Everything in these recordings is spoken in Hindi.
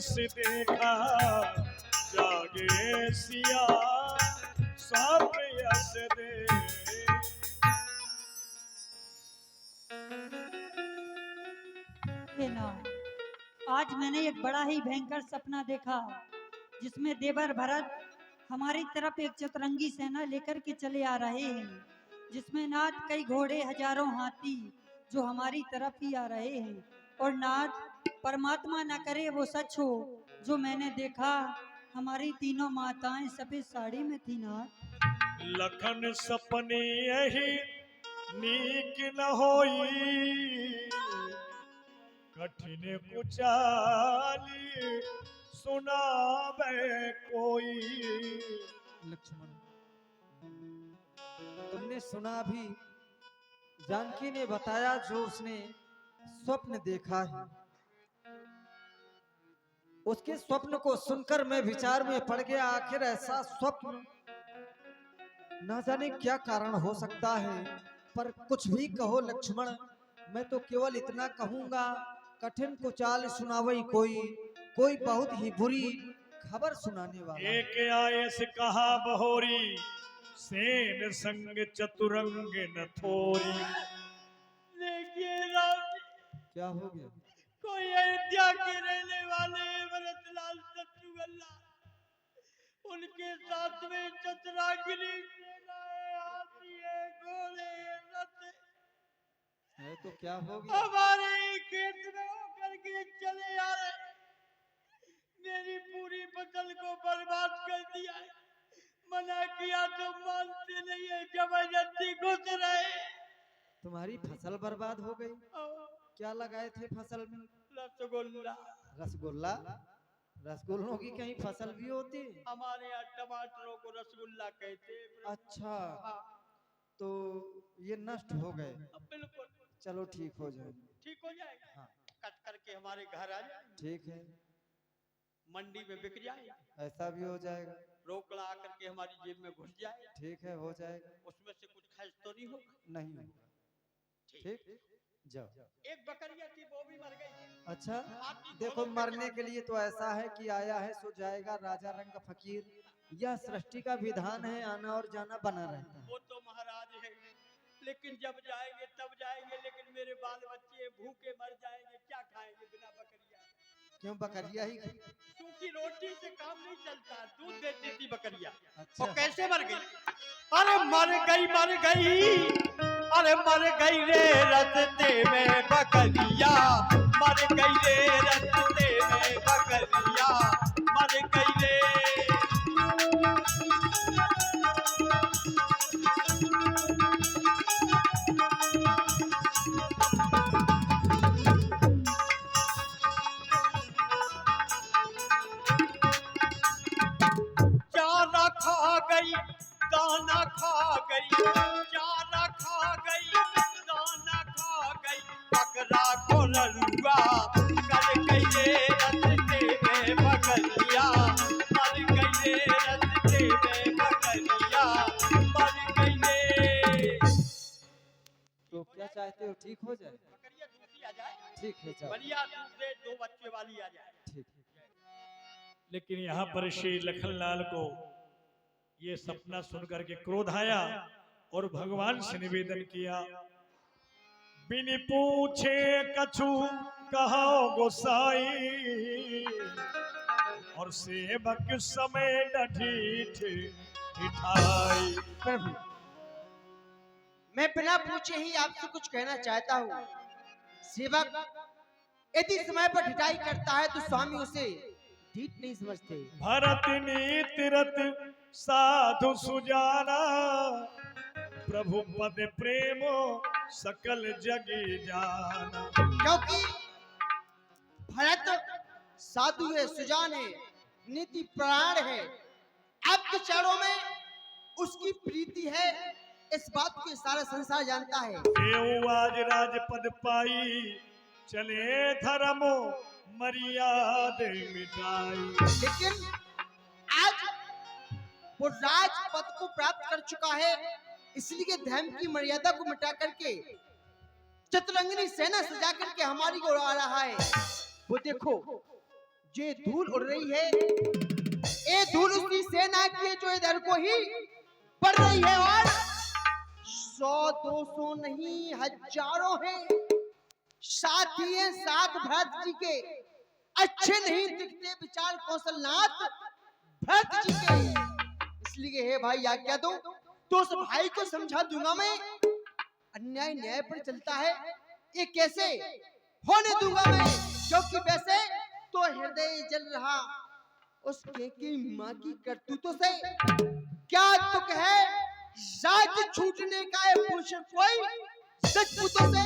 यस देखा, जागे सिया सब यस दे। हे नाथ, आज मैंने एक बड़ा ही भयंकर सपना देखा, जिसमें देवर भरत हमारी तरफ एक चतुरंगी सेना लेकर के चले आ रहे हैं, जिसमें नाथ कई घोड़े हजारों हाथी जो हमारी तरफ ही आ रहे हैं। और नाथ, परमात्मा न करे वो सच हो जो मैंने देखा, हमारी तीनों माताएं सफेद साड़ी में थी नाथ। लखन सपने यही नीक न होई, कठिन कुचाली सुनावे कोई। लक्ष्मण, तुमने सुना भी, जानकी ने बताया जो उसने स्वप्न देखा है। उसके स्वप्न को सुनकर मैं विचार में पड़ गया, आखिर ऐसा स्वप्न ना जाने क्या कारण हो सकता है। पर कुछ भी कहो लक्ष्मण, मैं तो केवल इतना कहूंगा, कठिन कुचाल सुनावई कोई, कोई बहुत ही बुरी खबर सुनाने वाला। एक आयस कहा बहोरी, सेन संग चतुरंग न थोरी। देखिए राम, क्या हो गया? कोई अयोध्या के रहने वाले भरतलाल शत्रुघ्न, उनके साथ में चतुरागिनी सेनाएं, हाथी है, घोड़े हैं, रथ है तो क्या हो गया? हमारे खेत में होकर के चले आ रहे, मेरी पूरी फसल को बर्बाद कर दिया है। मना किया तो मानते नहीं है, जबरदस्ती घुस रहे। तुम्हारी फसल बर्बाद हो गई? क्या लगाए थे फसल में? रसगुल्ला। रसगुल्ला? रसगुल्लों की कहीं फसल भी होती है? हमारे यहाँ टमाटरों को रसगुल्ला कहते हैं। अच्छा, हाँ, तो ये नष्ट हो गए। बिल्कुल चलो ठीक हो जाए। ठीक हो जाएगा। हाँ कट करके हमारे घर आ जाए, ठीक है, मंडी में बिक जाए, ऐसा भी हो जाएगा। रोकड़ा आकर के हमारी जेब में घुस जाए, ठीक है, हो जाएगा। उसमें से कुछ खर्च तो नहीं होगा? नहीं होगा। ठीक, जाओ। एक बकरिया थी, वो भी मर गई। अच्छा, बाकी देखो दोनों मरने के लिए तो ऐसा है कि आया है सो जाएगा, राजा रंग फकीर। यह सृष्टि का विधान है, आना और जाना बना रहता है। वो तो महाराज है, लेकिन जब जाएंगे तब जाएंगे, लेकिन मेरे बाल बच्चे भूखे मर जाएंगे, क्या खाएंगे बिना बकरिया? क्यों बकरिया ही? क्योंकि रोटी से काम नहीं चलता, दूध देती थी बकरिया। अच्छा। और कैसे मर गई? अरे मर गई, मर गई, अरे मर गई रे रस्ते में बकरिया, मर गई रे रस्ते में बकरिया, मर गई रे। चारा खा गई, दाना खा गई, चारा खा गई, दाना खा गई, बकरा को लड़ुआ कर गई रे रस्ते में बकरिया, मर गई रे रस्ते में बकरिया, मर गई रे। तो क्या चाहते हो, ठीक हो जाए? बकरिया दूसरी आ जाए, ठीक है, जाओ। बढ़िया दूध दे, 2 बच्चे वाली आ जाए। ठीक। लेकिन यहाँ पर श्री लखनलाल को ये सपना सुनकर के क्रोध आया और भगवान से निवेदन किया, बिन पूछे कछु कहो गोसाई, और सेवक समय न ढीठ ढिठाई। प्रभु, मैं बिना पूछे ही आपसे कुछ कहना चाहता हूँ। सेवक यदि समय पर ढिठाई करता है तो स्वामी उसे ढीठ नहीं समझते। भरत नीति रत साधु सुजाना, प्रभु पद प्रेमो सकल जगी जाना। क्योंकि भरत साधु है, सुजान है, नीति प्राण है, आपके चरणों में उसकी प्रीति है, इस बात को सारा संसार जानता है। देव आज राजपद पाई, चले धर्मो मर्यादे मिटाई। लेकिन आज वो राजपद को प्राप्त कर चुका है, इसलिए धर्म की मर्यादा को मिटा करके चतुरंगिनी सेना सजा करके हमारी ओर आ रहा है। वो देखो, ये धूल उड़ रही है, ये धूल उसकी सेना की है जो इधर को ही बढ़ रही है, और 100-200 नहीं हजारों हैं। साथ ही है साथ भरत जी के अच्छे नहीं दिखते विचार कौशलनाथ भरत जी के। इसलिए हे भाई आज्ञा दो तो उस भाई को समझा दूंगा मैं। अन्याय न्याय पर चलता है, ये कैसे होने दूंगा मैं, क्योंकि वैसे तो हृदय जल रहा उसके की माँ की करतूतों से। क्या तुक है राज छूटने का है पूछ कोई सचपुतों से।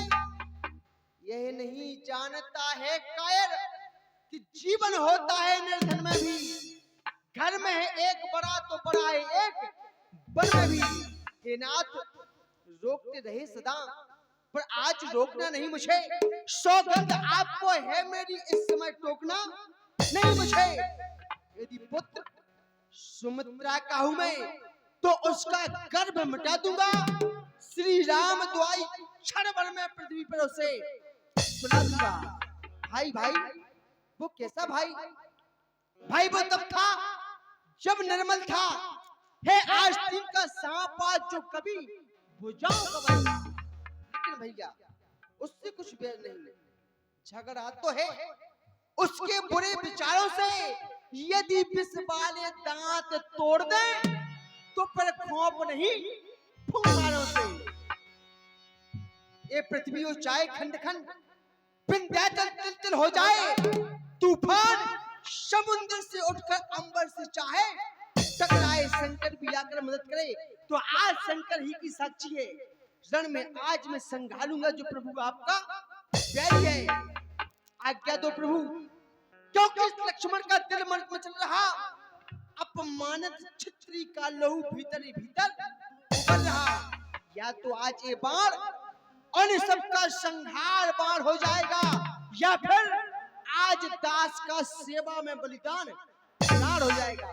यह नहीं जानता है कायर कि जीवन होता है निर्धन में भी। घर में है एक बड़ा तो बड़ा है एक वन में भी। हे नाथ रोकते रहे सदा पर आज रोकना नहीं मुझे। सौगंध आपको है मेरी इस समय टोकना नहीं मुझे। यदि पुत्र सुमित्रा का हूं मैं तो उसका गर्भ मिटा दूंगा। श्री राम द्वाई क्षण भर में पृथ्वी पर उसे सुना दूंगा। भाई भाई वो कैसा भाई? भाई वो तब था जब निर्मल था। है आज दिन का सांप आज जो कभी भुजाओं का बना। लेकिन भैया उससे कुछ बैर नहीं, झगड़ा तो है उसके बुरे विचारों से। यदि विष वाले दांत तोड़ दे तो पर खौफ नहीं फुंकारों से। ये पृथ्वी हो जाए खंड खंड, विंध्याचल तिल हो जाए, तूफान समुद्र से उठकर अंबर से चाहे टकराए, शंकर भी आकर मदद करे तो आज शंकर ही की साक्षी है। रण में आज मैं संघालूंगा जो प्रभु आपका बैरी है। आज्ञा दो प्रभु, क्योंकि इस लक्ष्मण का दिल मन में चल रहा। अपमानित क्षत्रिय का लहू भीतर ही भीतर उबल रहा। या तो आज ये बाण और सबका संहार बाण हो जाएगा, या फिर आज दास का सेवा में बलिदान प्राण हो जाएगा।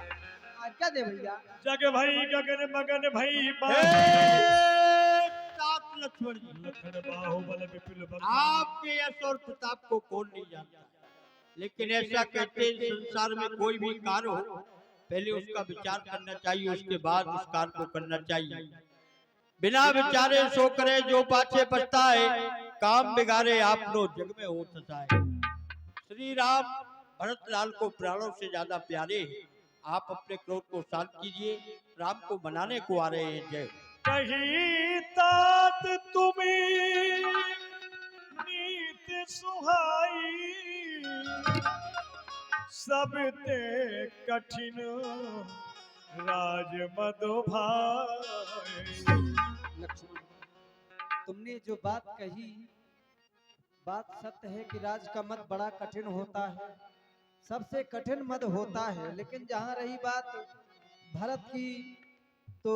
आज्ञा दे भैया। जग भई गगन मगन भई लक्ष्मण जी, लखन बाहुबल विपुल बल। आपके यश और प्रताप को कौन नहीं जानता, लेकिन ऐसा कहते हैं संसार में कोई भी कार्य हो पहले उसका विचार करना चाहिए, उसके बाद उस कार्य को करना चाहिए। बिना विचारे सो करे जो पाछे पछताए, काम बिगाड़े आपनो जग में हो सताए। श्री राम भरत लाल को प्राणों से ज्यादा प्यारे हैं। आप अपने क्रोध को शांत कीजिए, राम को मनाने को आ रहे हैं। जय। कही तात तुम्हें नीत सुहाई, सब ते कठिन राज मधु भाई। लक्ष्मण, तुमने जो बात कही बात सत्य है कि राज का मत बड़ा कठिन होता है, सबसे कठिन मत होता है। लेकिन जहां रही बात भरत की तो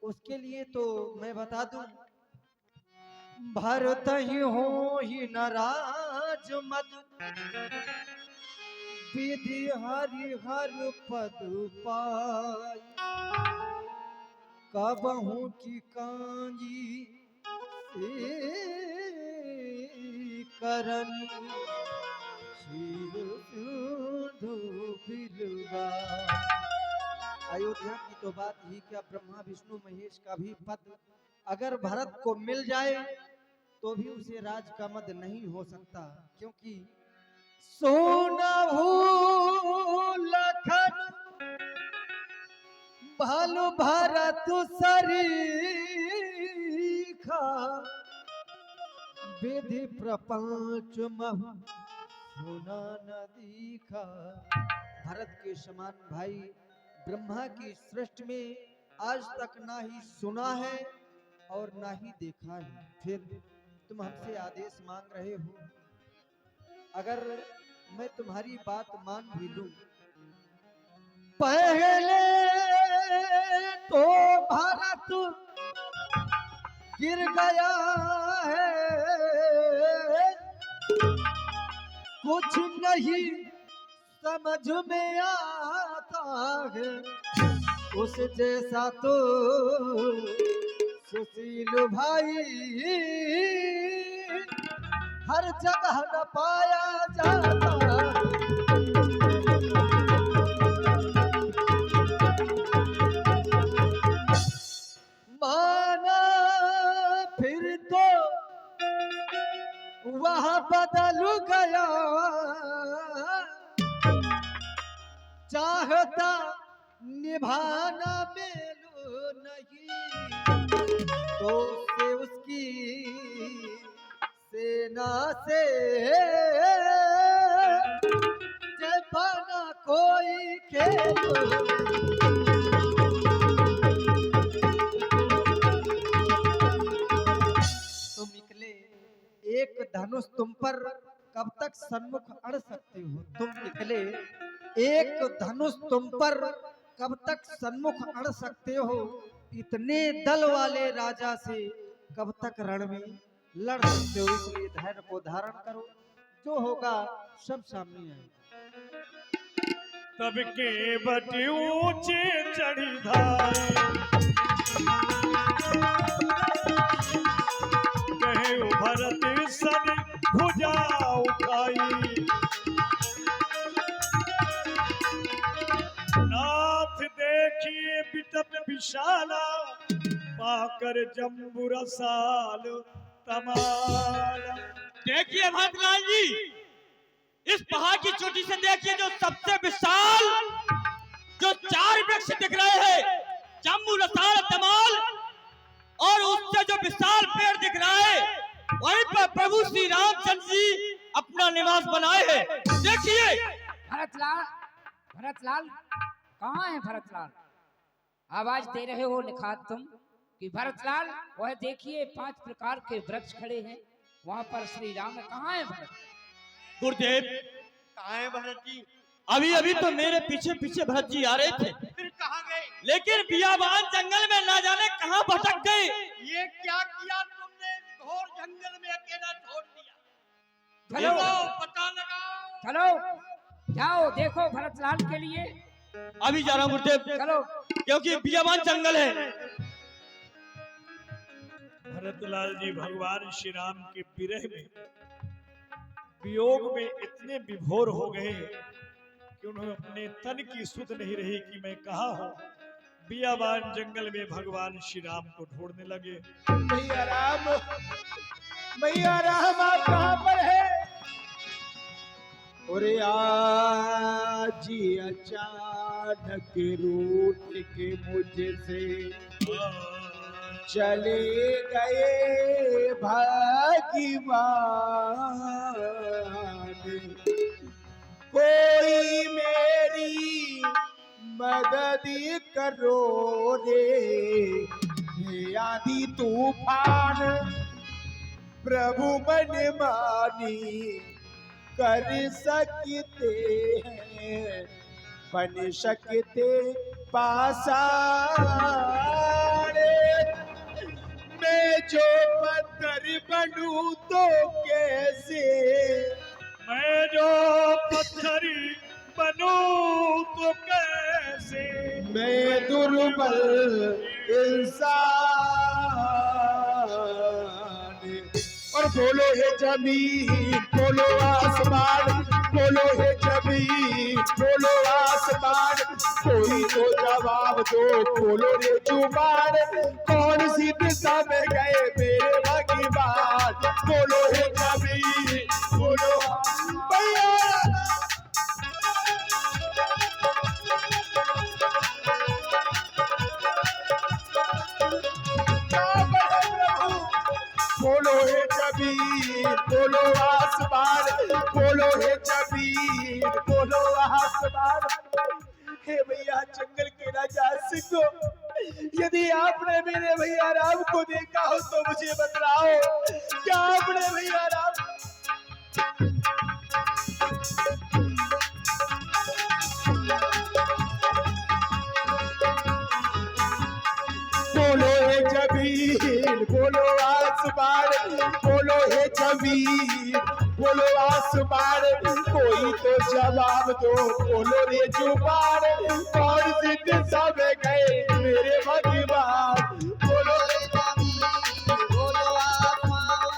उसके लिए तो मैं बता दूं, भरत ही हो ही नाराज मद, विधि हरि हर पद पाय, कबहू की कांजी करनी अयोध्या की तो बात ही क्या, ब्रह्मा विष्णु महेश का भी पद अगर भरत को मिल जाए तो भी उसे राज का मद नहीं हो सकता, क्योंकि सोनहु लखन भालु भरत सरीखा, विधि प्रपंच महु सुना न दीखा। भरत के समान भाई ब्रह्मा की सृष्टि में आज तक ना ही सुना है और ना ही देखा है। फिर तुम हमसे आदेश मांग रहे हो, अगर मैं तुम्हारी बात मान भी लूं, पहले तो भारत गिर गया है, कुछ नहीं समझ में आता है, उस जैसा तो सुशील भाई हर जगह न पाया जाता। चाहता निभाना मेलो नहीं, तो से उसकी सेना से जबाना कोई खेलो। तुम निकले एक धनुष तुम पर कब तक सन्मुख अड़ सकते हो? तुम निकले एक धनुष तुम पर कब तक सन्मुख अड़ सकते हो? इतने दल वाले राजा से कब तक रण में लड़ सकते हो? इसलिए धैर्य को धारण करो, जो होगा सब सामने आएगा। तब के बटे ऊंचे चढ़ी धारे, कहे भरत सन भुजा उठाई, नाथ देखिए बिटप विशाला, पाकर जम्बू रसाल तमाला। देखिए भरतलाल जी, इस पहाड़ की चोटी से देखिए जो सबसे विशाल जो 4 वृक्ष दिख रहे हैं, जम्बू रसाल तमाल, और उससे जो विशाल पेड़ दिख रहा है, वहीं पर प्रभु श्री रामचंद्र जी अपना निवास बनाए हैं। देखिए भरतलाल, भरतलाल कहाँ है भरतलाल? आवाज दे रहे हो निखात तुम कि भरतलाल, वह देखिए 5 प्रकार के वृक्ष खड़े हैं, वहाँ पर श्री राम है। कहाँ है भरत? गुरुदेव, कहाँ है भरत जी? अभी अभी तो मेरे पीछे पीछे भरत जी आ रहे थे, फिर कहाँ गए? लेकिन बियाबान जंगल में ना जाने कहाँ भटक गए। ये क्या किया तुमने? घोर जंगल में अकेला छोड़ दिया। चलो पता लगाओ। चलो जाओ देखो भरतलाल के लिए। अभी जा रहा हूँ गुरुदेव, चलो। क्योंकि बियाबान जंगल है। भरतलाल जी भगवान श्री राम के विरह में, वियोग में इतने विभोर हो गए कि उन्हें अपने तन की सुध नहीं रही कि मैं कहाँ हूँ। बियाबान जंगल में भगवान श्री राम को ढूंढने लगे। मैया राम, मैया राम आप कहाँ पर है? अरे आज ही अचानक रूठ के मुझसे चले गए भाग्यवान, कोई मेरी मदद करो रे, हे आंधी तूफान प्रभु मन मानी कर सकते हैं, बन सकते पाषाण। मैं जो पत्थर बनूं तो कैसे, मैं जो पत्थरी बनूं तो कैसे, मैं दुर्बल इंसान। और बोलो हे जमीन, बोलो आसमान, बोलो हे जमीन, बोलो आसमान, कोई तो जवाब दो, बोलो रे जुबान, कौन सी दिशा में गए मेरे भगवान? बोलो हे जमीन, बोलो भैया। बोलो हे जमीन, बोलो आसमान, बोलो हे जमीन, बोलो आसमान। हे भैया जंगल के राजा सिंह, यदि आपने मेरे भैया राम को देखा हो तो मुझे बतलाओ, क्या आपने भैया राम? बोलो हे जमीन, बोलो आसमान, बोलो हे जमीन, बोलो आसमान, कोई तो जवाब दो, बोलो रे जुबान, कौन सी दिशा में गए मेरे भगवान? बोलो हे जमीन, बोलो आसमान,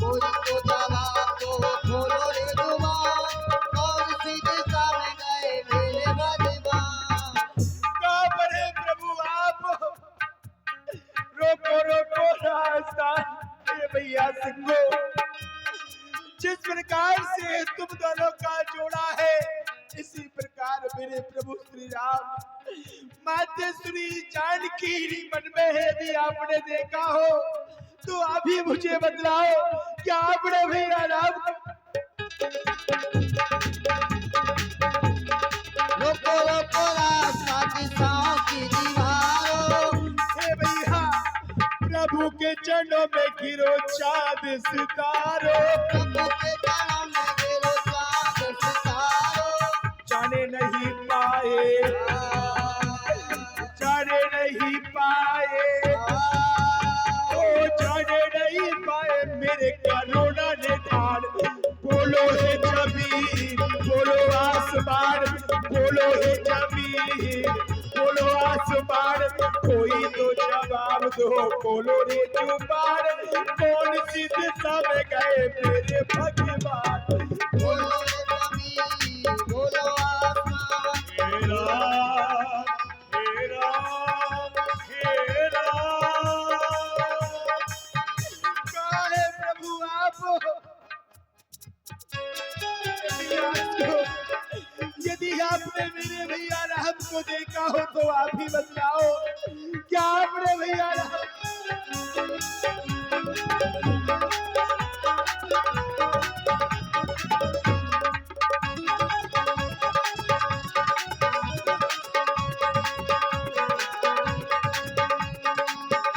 कोई तो जवाब दो, बोलो रे जुबान, कौन सी दिशा में गए मेरे भगवान? कहाँ पर है प्रभु आप? रोको रोको रास्ता, ये भैया सिंहो, जिस प्रकार से तुम दोनों का जोड़ा है, इसी प्रकार मेरे प्रभु श्री राम माते श्री जानकी मन में है यदि आपने देखा हो तो अभी मुझे बतलाओ क्या आपने भैया राम रोको रोको रास्ता दिशाओं की दीवारों, हे भैया प्रभु के चरणों में गिरो चांद सितारों प्रभु के चरणों में गिरो चाँद सितारों, जाने नहीं पाए जाने नहीं पाए ओ जाने नहीं पाए मेरे करुणा निधान बोलो हे जमीन बोलो आसमान बोलो हे जमीन बोलो आसमान कोई तो जवाब दो बोलो रे जुबान कौन सी दिशा में गए मेरे भगवान बोलो रे जमीन, बोलो आसमान, हे राम, हे राम, हे राम। कहाँ है प्रभु आप यदि आपने मेरे भैया राम को देखा हो तो आप ही बताओ क्या आपने भैया राम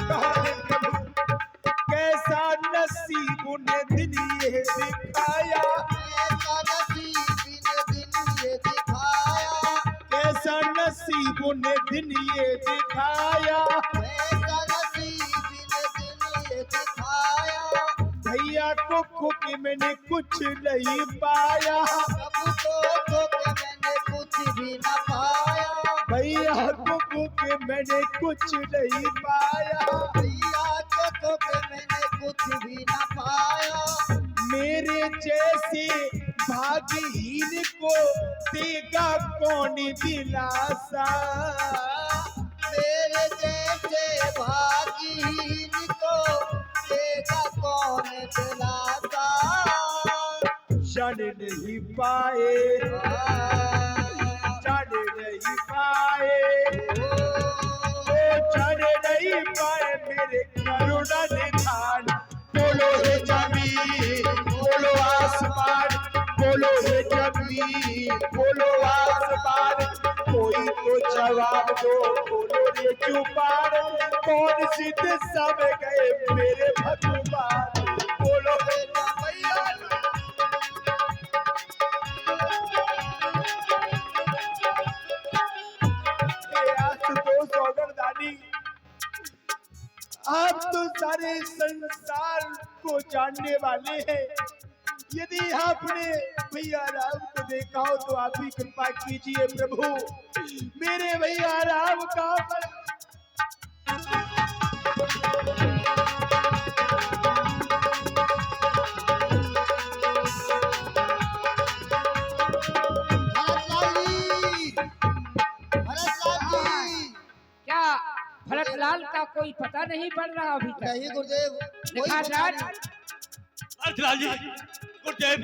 कहाँ है प्रभु कैसा नसीब ने दिन ये दिखाया ऐसा नसीब ने दिन ये दिखाया, कैसा नसीब ने दिन ये दिखाया ऐसा नसीब ने दिन ये दिखाया, भैया को खुद मैंने कुछ नहीं पाया प्रभु को के मैंने कुछ भी न पाया, भैया को खुद मैंने कुछ नहीं पाया भैया को के मैंने कुछ भी न पाया, मेरे जैसे भाग्यहीन को देगा कौन दिलासा मेरे जैसे भाग्यहीन को देगा कौन दिलासा, जान नहीं पाए जान नहीं पाए ओ जान नहीं पाए मेरे करुणा निधान बोलो हे जमीन बोलो आसमान बोलो हे जमीन बोलो आसमान कोई तो जवाब दो बोलो रे जुबान कौन सी दिशा में गए मेरे भगवान बोलो हे भैया आप तो सारे संसार को जानने वाले हैं यदि आपने भैया राम को देखा हो तो आप ही कृपा कीजिए प्रभु मेरे भैया राम कहाँ पर क्या भरतलाल का कोई पता नहीं पड़ रहा अभी तक? नहीं गुरुदेव, कोई निखात पता राज, नहीं, भरतलाल जी, गुरुदेव,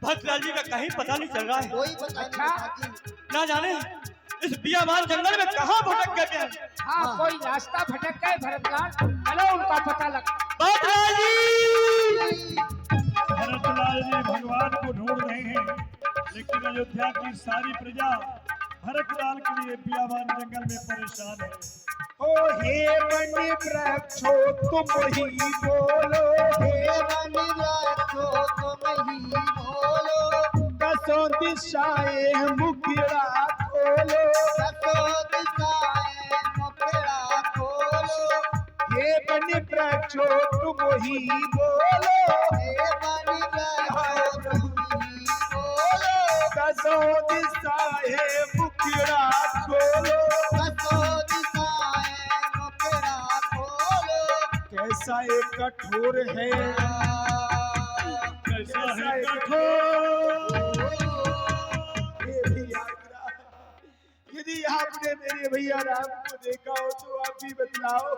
भरतलाल जी का कहीं पता नहीं चल रहा है। कोई पता नहीं अच्छा। साथी। ना जाने इस बियाबान जंगल में कहाँ भटक गए हैं। हाँ कोई रास्ता भटक गए भरतलाल, चलो उनका पता लगा। भरतलाल जी, भरतलाल जी भगवान को ढूंढ रहे हैं, लेकिन अयोध्या की सारी प्रजा भरतलाल के लिए बियाबान जंगल में परेशान है। ओ हे बन वृक्षो तुम ही बोलो हे वन वृक्षों तुम ही बोलो, कसों दिशाएं मुखड़ा खोलो कसो दिशाएं मुखड़ा खोलो, हे बन वृक्षो तुम ही बोलो हे वन वृक्षों तुम ही बोलो, कसों दिशाएं मुखड़ा खोलो कसो दिशाएं मुखड़ा खोलो, कैसा एक कठोर है कैसा कैसा है एक कठोर, हे भैया राम, यदि आपने मेरे भैया राम को देखा हो तो आप भी बतलाओ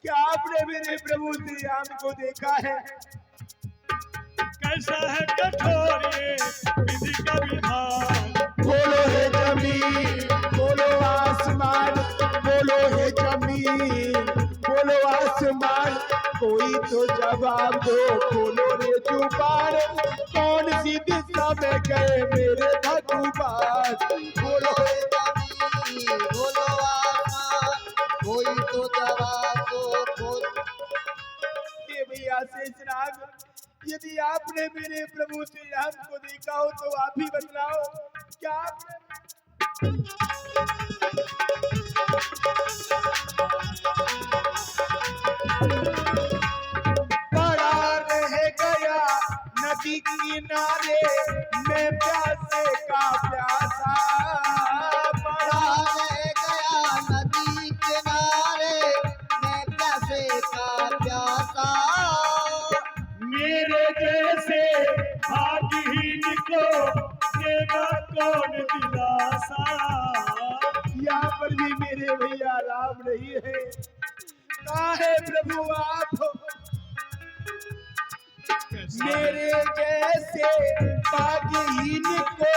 क्या आपने मेरे प्रभु श्री राम को देखा है कैसा है कठोर ये विधि का विधान। बोलो जवाब दो, खोलो रे जुबान, कौन सी दिशा में गए मेरे भगवान? बोलो बोलो हे जमीन, बोलो आसमान, कोई तो जवाब दो, खोल। हे भैया शेषनाग, यदि आपने मेरे प्रभु श्री राम को देखा हो तो आप ही बतलाओ, क्या आपने? पड़ा रह गया नदी किनारे, मैं प्यासे का प्यासा, पड़ा पड़ा रह गया नदी किनारे, मैं प्यासे का प्यासा। मेरे जैसे भाग्यहीन को देगा कौन दिलासा। यहाँ पर भी मेरे भैया राम नहीं है, कहाँ है प्रभु आप? मेरे जैसे भाग्यहीन को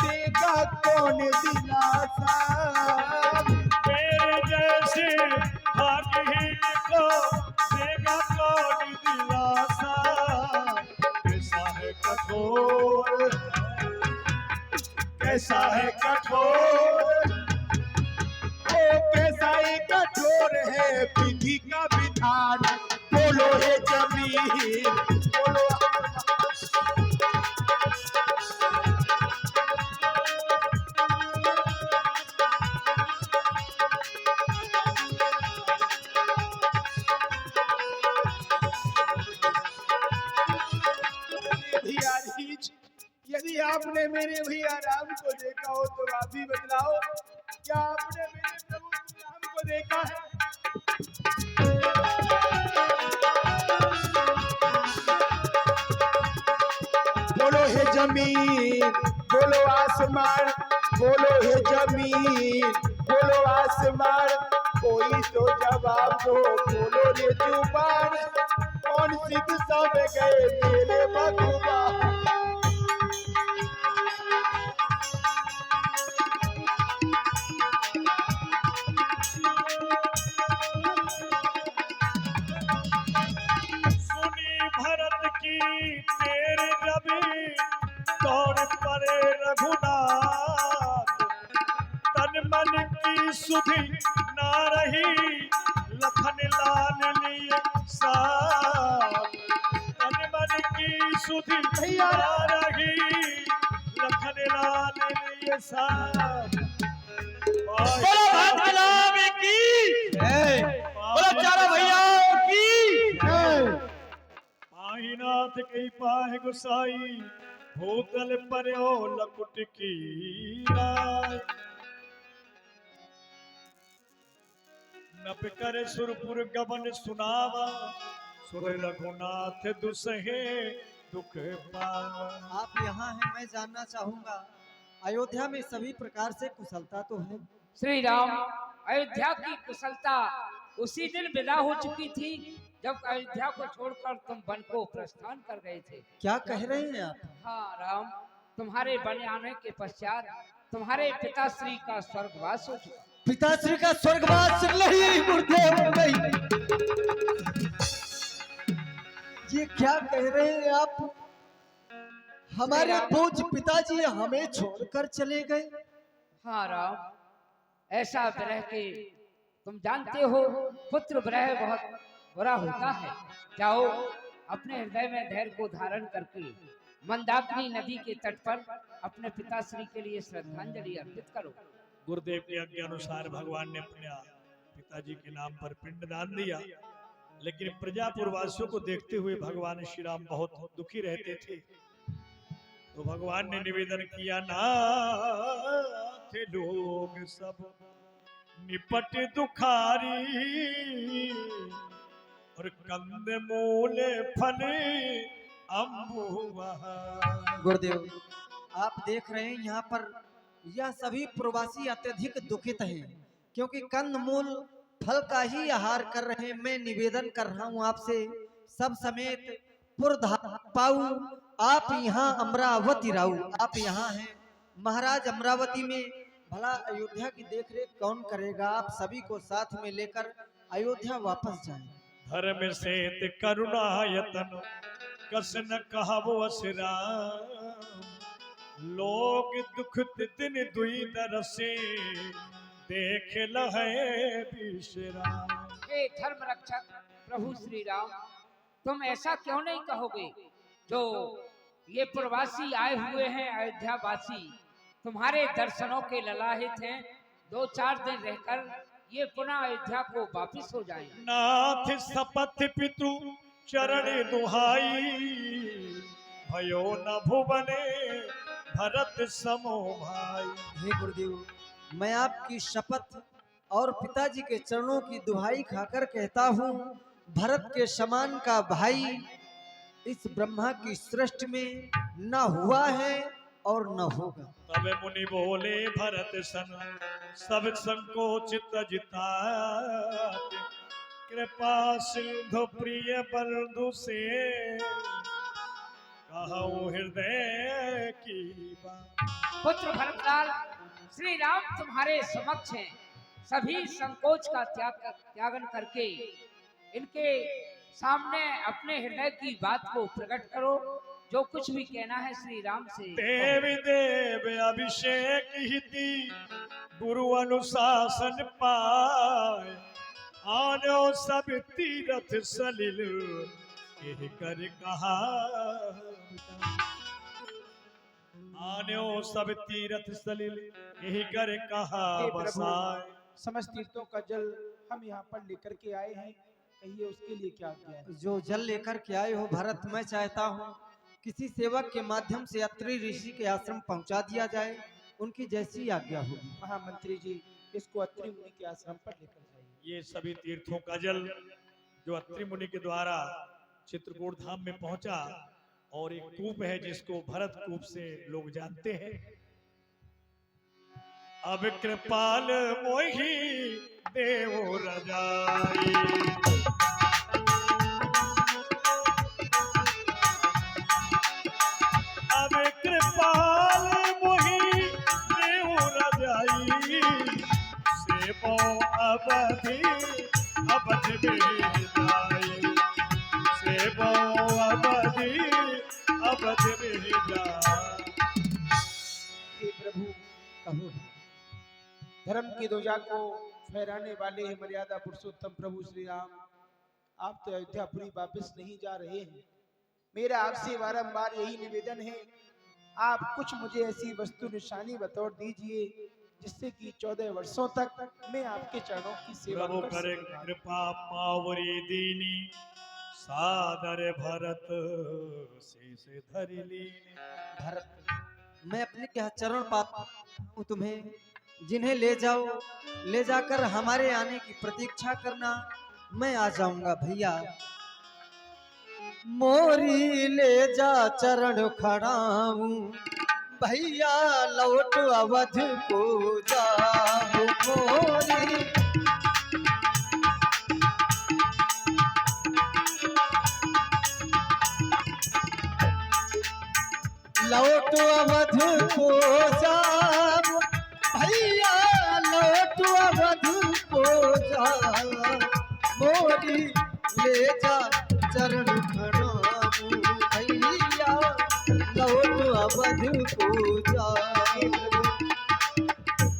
देगा कौन दिलासा? मेरे जैसे भाग्यहीन को देगा कौन दिलासा। कैसा है कठोर, कैसा है कठोर, ओ कैसा ही कठोर है विधि का विधान। बोलो हे जमीन, बोलो भैया रीच, यदि आपने मेरे भैया राम को देखा हो तो आप भी बतलाओ, क्या आपने मेरे प्रभु श्री राम को देखा है? बोलो हे जमीन, बोलो आसमान, बोलो हे जमीन, बोलो आसमान, कोई तो जवाब दो, बोलो रे जुबान, कौन सी दिशा में गए मेरे भगवान? सुनी भरत की तेरे जबी तौर परे रघुनाथ। तन मन की सुधि ना रही लखन लाल लिए साथ। तन मन की सुधि ना रही लखन लाल लिए साथ। बोलो भद्रनाम की, बोलो चारों भैयाओं की। पाहीनाथ कई पाह गुसाई भूतल पर ओ लकुट की राय। नप कर सुरपुर गबन सुनावा सुर रघुनाथ दुसहे दुख पावा। आप यहाँ हैं, मैं जानना चाहूंगा अयोध्या में सभी प्रकार से कुशलता तो है? श्री राम, अयोध्या की कुशलता उसी दिन विदा हो चुकी थी जब अयोध्या को छोड़कर तुम वन को प्रस्थान कर गए थे। क्या कह रहे हैं आप? हाँ राम, तुम्हारे बन आने के पश्चात तुम्हारे पिताश्री का स्वर्गवास हो चुका। पिताश्री का स्वर्गवास नहीं, गुरुदेव नहीं। ये क्या कह रहे हैं आप? हमारे पूज्य पिताजी हमें छोड़कर चले गए। हाँ राम, ऐसा विरह के तुम जानते हो पुत्र विरह बहुत बुरा होता है। जाओ अपने हृदय में धैर्य को धारण करके मंदाकिनी नदी के तट पर अपने पिताश्री के लिए श्रद्धांजलि अर्पित करो। गुरुदेव के आज्ञा अनुसार भगवान ने अपने पिताजी के नाम पर पिंडदान दिया, लेकिन प्रजापुर वासियों को देखते हुए भगवान श्री राम बहुत दुखी रहते थे। तो भगवान ने निवेदन किया, नाथ लोग सब निपट दुखारी और कंद मूल फल अम्बुआ। गुरुदेव, आप देख रहे हैं यहाँ पर यह सभी प्रवासी अत्यधिक दुखित हैं, क्योंकि कंदमूल फल का ही आहार कर रहे हैं। मैं निवेदन कर रहा हूँ आपसे, सब समेत पाऊ आप यहाँ अमरावती राऊ, आप यहाँ हैं। महाराज अमरावती में भला अयोध्या की देखरेख कौन करेगा? आप सभी को साथ में लेकर अयोध्या वापस जाएं। धर्म सेत करुणायतन कस न कहावो असराम। लोग दुख दिन दुई दरसे देख लहे विश्राम। हे धर्म रक्षक प्रभु श्री राम, तुम ऐसा क्यों नहीं कहोगे? जो ये प्रवासी आए हुए हैं अयोध्या वासी, तुम्हारे दर्शनों के ललाहित हैं। 2-4 दिन रहकर ये पुनः अयोध्या को वापिस हो जाएंगे। नाथ सपथ पितु चरण दुहाई भयो न भुवने भरत समो भाई। हे गुरुदेव, मैं आपकी शपथ और पिताजी के चरणों की दुहाई खाकर कहता हूँ, भरत के समान का भाई इस ब्रह्मा की सृष्टि में न हुआ है और न होगा। तब मुनि बोले भरत सन सब संकोचित जितात। कृपा सिंधु प्रिय बंधु से कहूँ हृदय की बात। पुत्र भरतलाल, श्री राम तुम्हारे समक्ष हैं। सभी संकोच का त्यागन करके इनके सामने अपने हृदय की बात को प्रकट करो। जो कुछ भी कहना है श्री राम से। देव देव अभिषेक हिति गुरु अनुशासन पाए। आनो सब तीरथ सलिल कह कर कहा। आनो सब तीरथ सलिल यही कर कहा हे प्रभु, बसाए। समस्त तीर्थों का जल हम यहाँ पर लेकर के आए हैं, कहिए उसके लिए क्या किया है? जो जल लेकर के आए हो भरत, मैं चाहता हूँ किसी सेवक के माध्यम से अत्रि ऋषि के आश्रम पहुँचा दिया जाए, उनकी जैसी आज्ञा होगी। महामंत्री जी, इसको अत्रि मुनि के आश्रम पर लेकर जाइए। ये सभी तीर्थों का जल जो अत्रि मुनि के द्वारा चित्रकूट धाम में पहुंचा, और एक कूप है जिसको भरत कूप से लोग जानते हैं। अब कृपाल मोहि देव रजाई। अब कृपाल मोहि देव रजाई। सेबो अवधि अवध बेजाई। सेबो अवधि अवध बेजाई। हे प्रभु, कहो। धर्म की ध्वजा को फहराने वाले हैं मर्यादा पुरुषोत्तम प्रभु श्री राम। आप तो अयोध्यापुरी वापस नहीं जा रहे हैं। मेरा आपसे बारंबार यही निवेदन है, आप कुछ मुझे ऐसी वस्तु निशानी बतौर दीजिए जिससे कि 14 वर्षों तक मैं आपके चरणों की सेवा प्रभु कर करे सकूं। कृपा पावरी दीनी। सादर भरत से धरि लीनी। भरत, मैं अपने क्या चरण पाता हूँ तुम्हें, जिन्हें ले जाओ, ले जाकर हमारे आने की प्रतीक्षा करना। मैं आ जाऊंगा भैया। मोरी ले जा चरण खड़ाऊं, भैया लौट अवध को जाओ। मोरी लौट अवध को जाओ, भैया लौट अवध को जाओ। मोरी ले जा चरण खड़ाऊं, भैया लौट अवध को जाओ।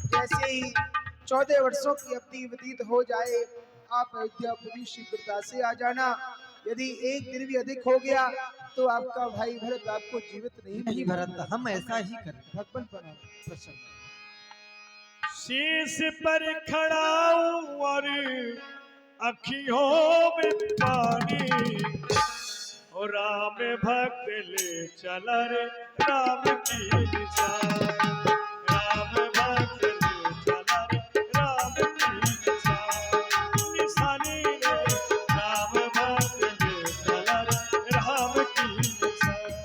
जैसे ही 14 वर्षों की अवधि व्यतीत हो जाए, आप अयोध्यापुरी शीघ्रता से आ जाना। यदि एक दिन भी अधिक हो गया तो आपका भाई भरत आपको जीवित नहीं नहीं मिलेगा। भरत, हम ऐसा ही करें। भगवान पर प्रसन्न। शीश पर खड़ाऊं और अखियों में पानी। और राम भक्त ले चला रे राम की निशानी। राम भक्त ले चला रे राम की निशानी। निशानी रे राम भक्त ले चला रे राम की निशानी।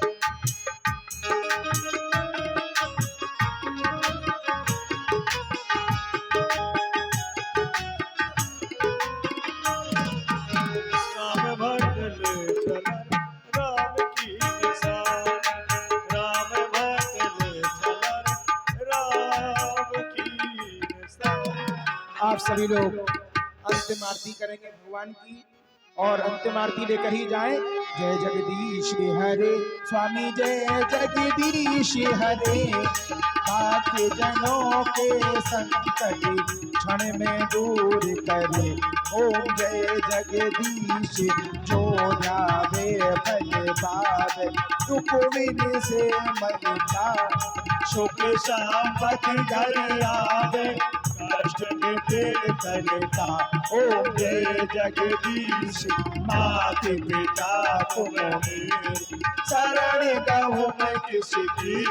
राम भक्त ले चला राम की निशानी। राम भक्त ले चला राम की निशानी। आप सभी लोग अंतिम आरती करेंगे भगवान की। और अंतिम आरती लेकर ही जाएं। जय जगदीश हरे स्वामी जय जगदीश हरे, बाकी जनों के संकट क्षण में दूर करे। ओम जय जगदीश जो जावे भले बाद, दुख विन से मन का सुख संपत्ति घर आवे, कष्ट मिटे करता। ओम जय जगदीश मात पिता तुम्हें, शरण गहूँ मैं किसकी,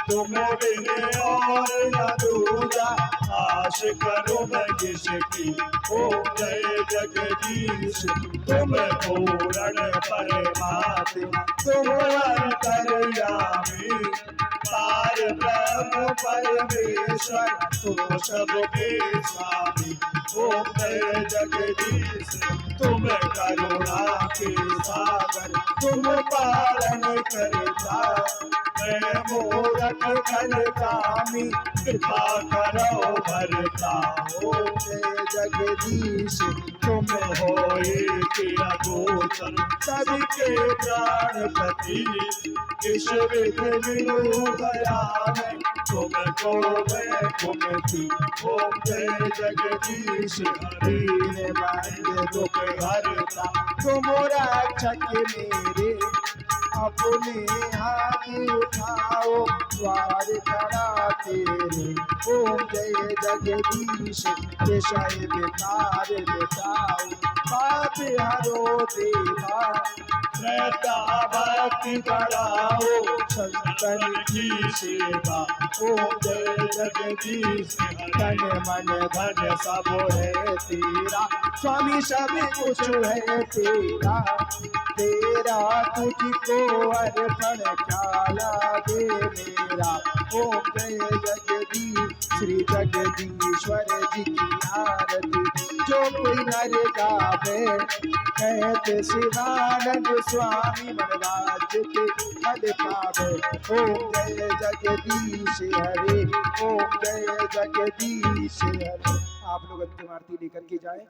तुम बिन और न दूजा, आश करो मैं किसकी। ओम जय जगदीश तुम पूर्ण परमात्मा, तुम अंतर्यामी पार ब्रह्म परमेश्वर, तुम सबके स्वामी। ओम जय जगदीश तुम करुणा के सागर, तुम पालन करता। मैं मूरख खल कामी, कृपा करो भरता। ओम जय जगदीश तुम होए किया गोचर, सबके प्राणपति। इस विधि विनु गया मैं, तुमको मैं घूमती। ओम जय जगदीश हरि ने मांगे दुख हरता, तुम रक्षक मेरे अपने हाथ उठाओ, द्वार खड़ा तेरे। ओम जय जगदीश विषय विकार मिटाओ, पाप हरो देवा श्रद्धा भक्ति बढ़ाओ, संतन की सेवा। ओम जय जगदीश तन मन धन सब है तेरा, स्वामी सब कुछ है तेरा। तेरा तुझको अर्पण क्या लागे मेरा। ओम जय जगदीश श्री जगदीश्वर जी की आरती, जो कोई नर गावे कहते शिवानंद स्वामी, मन राज्य के फल पावे। ओम जय जगदीश हरे, ओम जय जगदीश हरे। आप लोग अंतिम आरती लेकर के जाएं।